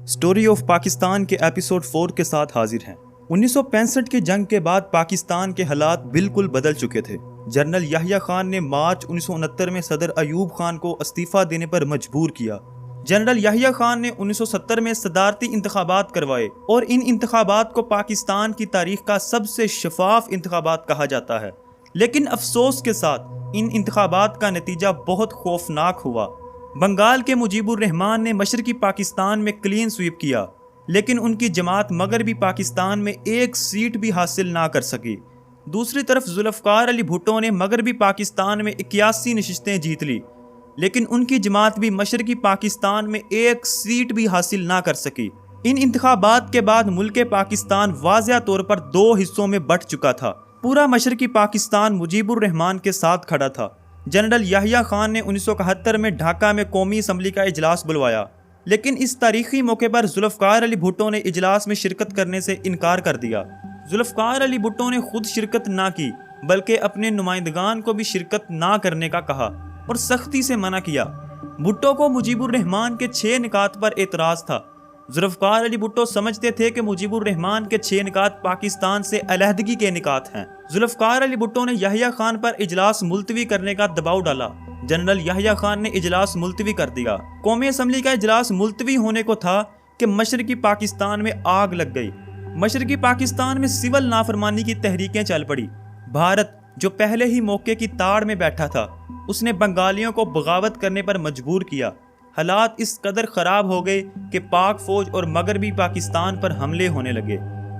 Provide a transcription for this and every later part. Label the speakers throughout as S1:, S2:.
S1: Story of Pakistan کے episode 4 کے ساتھ حاضر ہیں۔ 1965 کی جنگ کے بعد پاکستان کے حالات بالکل بدل چکے تھے۔ جنرل یحییٰ خان نے مارچ 1969 میں صدر ایوب خان کو استعفیٰ دینے پر مجبور کیا۔ جنرل یحییٰ خان نے 1970 میں صدارتی انتخابات کروائے اور ان انتخابات کو پاکستان کی تاریخ کا سب سے شفاف انتخابات کہا جاتا ہے۔ لیکن افسوس کے ساتھ ان انتخابات کا نتیجہ بہت خوفناک ہوا۔ بنگال کے مجیب الرحمان نے مشرقی پاکستان میں کلین سویپ کیا، لیکن ان کی جماعت مغربی پاکستان میں ایک سیٹ بھی حاصل نہ کر سکی۔ دوسری طرف ذوالفقار علی بھٹو نے مغربی پاکستان میں 81 نشستیں جیت لی، لیکن ان کی جماعت بھی مشرقی پاکستان میں ایک سیٹ بھی حاصل نہ کر سکی۔ ان انتخابات کے بعد ملک پاکستان واضح طور پر 2 حصوں میں بٹ چکا تھا۔ پورا مشرقی پاکستان مجیب الرحمان کے ساتھ کھڑا تھا۔ جنرل یحییٰ خان نے 1971 میں ڈھاکہ میں قومی اسمبلی کا اجلاس بلوایا، لیکن اس تاریخی موقع پر ذوالفقار علی بھٹو نے اجلاس میں شرکت کرنے سے انکار کر دیا۔ ذوالفقار علی بھٹو نے خود شرکت نہ کی، بلکہ اپنے نمائندگان کو بھی شرکت نہ کرنے کا کہا اور سختی سے منع کیا۔ بھٹو کو مجیب الرحمان کے 6 نکات پر اعتراض تھا۔ ذوالفقار علی بھٹو سمجھتے تھے کہ مجیب الرحمان کے 6 نکات پاکستان سے علیحدگی کے نکات ہیں۔ ذوالفقار علی بھٹو نے یحییٰ خان پر اجلاس ملتوی کرنے کا دباؤ ڈالا۔ جنرل یحییٰ خان نے اجلاس ملتوی کر دیا۔ قومی اسمبلی کا اجلاس ملتوی ہونے کو تھا کہ مشرقی پاکستان میں آگ لگ گئی۔ مشرقی پاکستان میں سول نافرمانی کی تحریکیں چل پڑی۔ بھارت جو پہلے ہی موقع کی تاڑ میں بیٹھا تھا، اس نے بنگالیوں کو بغاوت کرنے پر مجبور کیا۔ حالات اس قدر خراب ہو گئے کہ پاک فوج اور مغربی پاکستان پر حملے ہونے لگے۔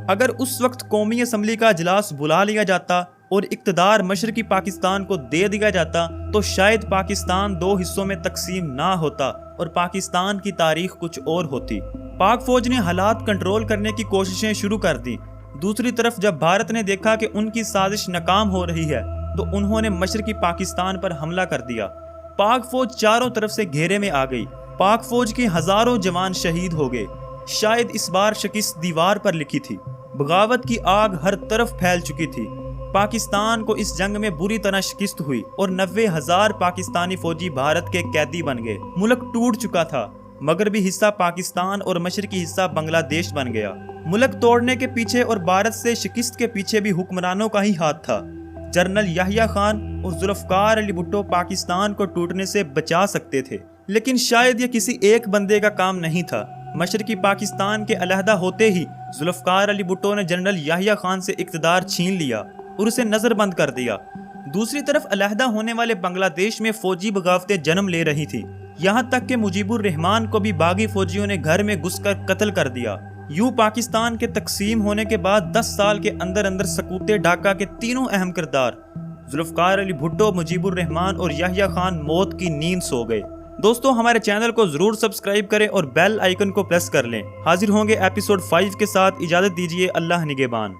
S1: اگر اس وقت قومی اسمبلی کا اجلاس بلا لیا جاتا اور اقتدار مشرقی پاکستان کو دے دیا جاتا تو شاید پاکستان 2 حصوں میں تقسیم نہ ہوتا اور پاکستان کی تاریخ کچھ اور ہوتی۔ پاک فوج نے حالات کنٹرول کرنے کی کوششیں شروع کر دیں۔ دوسری طرف جب بھارت نے دیکھا کہ ان کی سازش ناکام ہو رہی ہے تو انہوں نے مشرقی پاکستان پر حملہ کر دیا۔ پاک فوج چاروں طرف سے گھیرے میں آ گئی۔ پاک فوج کے ہزاروں جوان شہید ہو گئے۔ شاید اس بار شکست دیوار پر لکھی تھی۔ بغاوت کی آگ ہر طرف پھیل چکی تھی۔ پاکستان کو اس جنگ میں بری طرح شکست ہوئی اور 90,000 پاکستانی فوجی بھارت کے قیدی بن گئے۔ ملک ٹوٹ چکا تھا۔ مغربی حصہ پاکستان اور مشرقی حصہ بنگلہ دیش بن گیا۔ ملک توڑنے کے پیچھے اور بھارت سے شکست کے پیچھے بھی حکمرانوں کا ہی ہاتھ تھا۔ جنرل یحییٰ خان اور ذوالفقار علی بھٹو پاکستان کو ٹوٹنے سے بچا سکتے تھے، لیکن شاید یہ کسی ایک بندے کا کام نہیں تھا۔ مشرقی پاکستان کے علیحدہ ہوتے ہی ذوالفقار علی بھٹو نے جنرل یحییٰ خان سے اقتدار چھین لیا اور اسے نظر بند کر دیا۔ دوسری طرف علیحدہ ہونے والے بنگلہ دیش میں فوجی بغاوتیں جنم لے رہی تھیں، یہاں تک کہ مجیب الرحمان کو بھی باغی فوجیوں نے گھر میں گھس کر قتل کر دیا۔ یوں پاکستان کے تقسیم ہونے کے بعد 10 سال کے اندر اندر سقوط ڈھاکہ کے تینوں اہم کردار ذوالفقار علی بھٹو، مجیب الرحمان اور یحییٰ خان موت کی نیند سو گئے۔ دوستو ہمارے چینل کو ضرور سبسکرائب کریں اور بیل آئیکن کو پریس کر لیں۔ حاضر ہوں گے ایپیسوڈ 5 کے ساتھ۔ اجازت دیجیے، اللہ نگہبان۔